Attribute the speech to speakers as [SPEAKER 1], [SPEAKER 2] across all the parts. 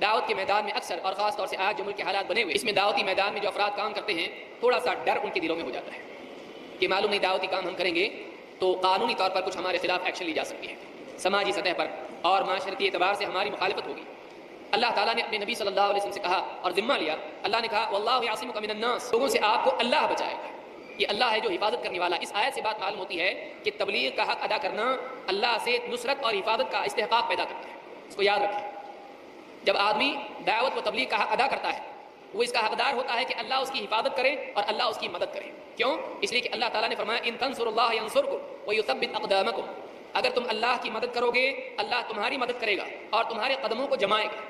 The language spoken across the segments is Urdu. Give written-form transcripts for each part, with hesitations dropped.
[SPEAKER 1] دعوت کے میدان میں اکثر اور خاص طور سے آج جو ملک کے حالات بنے ہوئے، اس میں دعوتی میدان میں جو افراد کام کرتے ہیں تھوڑا سا ڈر ان کے دلوں میں ہو جاتا ہے کہ معلوم نہیں دعوتی کام ہم کریں گے تو قانونی طور پر کچھ ہمارے خلاف ایکشن لی جا سکتی ہے، سماجی سطح پر اور معاشرتی اعتبار سے ہماری مخالفت ہوگی۔ اللہ تعالیٰ نے اپنے نبی صلی اللہ علیہ وسلم سے کہا اور ذمہ لیا، اللہ نے کہا واللہ یعصمک من الناس، لوگوں سے آپ کو اللہ بچائے گا، یہ اللہ ہے جو حفاظت کرنے والا۔ اس آیت سے بات معلوم ہوتی ہے کہ تبلیغ کا حق ادا کرنا اللہ سے نصرت اور حفاظت کا استحقاق پیدا کرتا ہے، اس کو یاد رکھیں۔ جب آدمی دعوت و تبلیغ کا حق ادا کرتا ہے وہ اس کا حقدار ہوتا ہے کہ اللہ اس کی حفاظت کرے اور اللہ اس کی مدد کرے۔ کیوں؟ اس لیے کہ اللہ تعالیٰ نے فرمایا ان تنصروا اللہ ینصرکم ویثبت اقدامکم، اگر تم اللہ کی مدد کرو گے اللہ تمہاری مدد کرے گا اور تمہارے قدموں کو جمائے گا۔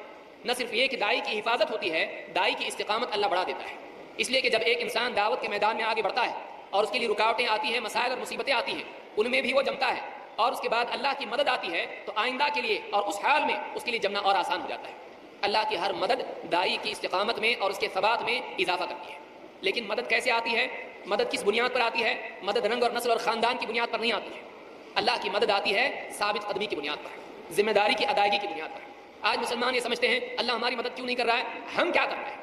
[SPEAKER 1] نہ صرف یہ کہ داعی کی حفاظت ہوتی ہے، داعی کی استقامت اللہ بڑھا دیتا ہے۔ اس لیے کہ جب ایک انسان دعوت کے میدان میں آگے بڑھتا ہے اور اس کے لیے رکاوٹیں آتی ہیں، مسائل اور مصیبتیں آتی ہیں، ان میں بھی وہ جمتا ہے اور اس کے بعد اللہ کی مدد آتی ہے تو آئندہ کے لیے اور اس حال میں اس کے لیے جمنا اور آسان ہو جاتا ہے۔ اللہ کی ہر مدد داعی کی استقامت میں اور اس کے ثبات میں اضافہ کرتی ہے۔ لیکن مدد کیسے آتی ہے؟ مدد کس بنیاد پر آتی ہے؟ مدد رنگ اور نسل اور خاندان کی بنیاد پر نہیں آتی ہے۔ اللہ کی مدد آتی ہے ثابت قدمی کی بنیاد پر، ذمہ داری کی ادائیگی کی بنیاد پر۔ آج مسلمان یہ سمجھتے ہیں اللہ ہماری مدد کیوں نہیں کر رہا ہے، ہم کیا کر رہے ہیں؟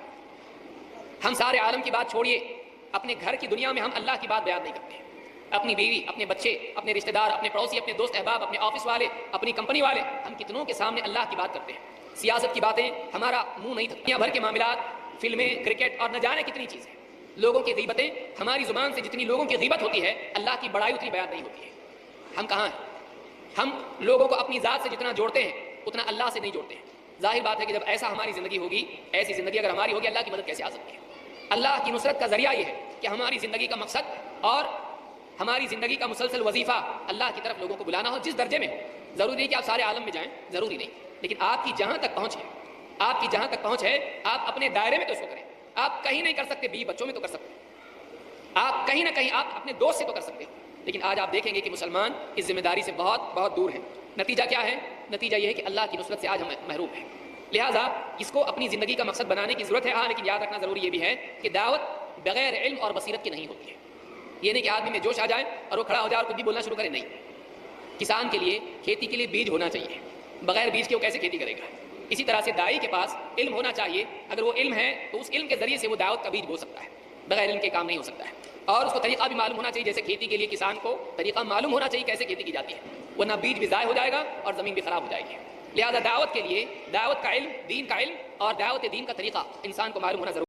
[SPEAKER 1] ہم سارے عالم کی بات چھوڑیے، اپنے گھر کی دنیا میں ہم اللہ کی بات بیان نہیں کرتے ہیں۔ اپنی بیوی، اپنے بچے، اپنے رشتہ دار، اپنے پڑوسی، اپنے دوست احباب، اپنے آفس والے، اپنی کمپنی والے، ہم کتنوں کے سامنے اللہ کی بات کرتے ہیں۔ سیاست کی باتیں ہمارا منہ نہیں تھکتا، دنیا بھر کے معاملات، فلمیں، کرکٹ اور نہ جانے کتنی چیزیں، لوگوں کی غیبتیں، ہماری زبان سے جتنی لوگوں کی غیبت ہوتی ہے اللہ کی بڑائی اتنی بیان نہیں ہوتی ہے۔ ہم کہاں ہیں؟ ہم لوگوں کو اپنی ذات سے جتنا جوڑتے ہیں اتنا اللہ سے نہیں جوڑتے ہیں۔ ظاہر بات ہے کہ جب ایسا ہماری زندگی ہوگی، ایسی زندگی اگر ہماری ہوگی، اللہ کی مدد کیسے آ سکتی ہے؟ اللہ کی نصرت کا ذریعہ یہ ہے کہ ہماری زندگی کا مقصد اور ہماری زندگی کا مسلسل وظیفہ اللہ کی طرف لوگوں کو بلانا ہو، جس درجے میں ہو۔ ضروری نہیں کہ آپ سارے عالم میں جائیں، ضروری نہیں، لیکن آپ کی جہاں تک پہنچ ہے، آپ کی جہاں تک پہنچ ہے آپ اپنے دائرے میں تو اس کو کریں۔ آپ کہیں نہیں کر سکتے، 20 بچوں میں تو کر سکتے، آپ کہیں نہ کہیں آپ اپنے دوست سے تو کر سکتے، لیکن آج آپ دیکھیں گے کہ مسلمان اس ذمہ داری سے بہت بہت دور ہیں۔ نتیجہ کیا ہے؟ نتیجہ یہ ہے کہ اللہ کی نصرت سے آج ہم محروم ہیں۔ لہٰذا اس کو اپنی زندگی کا مقصد بنانے کی ضرورت ہے۔ ہاں لیکن یاد رکھنا ضروری یہ بھی ہے کہ دعوت بغیر علم اور بصیرت کی نہیں ہوتی ہے۔ یہ نہیں کہ آدمی میں جوش آ جائے اور وہ کھڑا ہو جائے اور کچھ بھی بولنا شروع کرے، نہیں۔ کسان کے لیے، کھیتی کے لیے بیج ہونا چاہیے، بغیر بیج کے وہ کیسے کھیتی کرے گا؟ اسی طرح سے داعی کے پاس علم ہونا چاہیے، اگر وہ علم ہے تو اس علم کے ذریعے سے وہ دعوت کا بیج بو سکتا ہے، بغیر علم کے کام نہیں ہو سکتا ہے۔ اور اس کو طریقہ بھی معلوم ہونا چاہیے، جیسے کھیتی کے لیے کسان کو طریقہ معلوم ہونا چاہیے کیسے کھیتی کی جاتی ہے، ورنہ بیج بھی ضائع ہو جائے گا اور زمین بھی خراب ہو جائے گی۔ لہذا دعوت کے لیے دعوت کا علم، دین کا علم اور دعوت دین کا طریقہ انسان کو معلوم ہونا ضروری ہے۔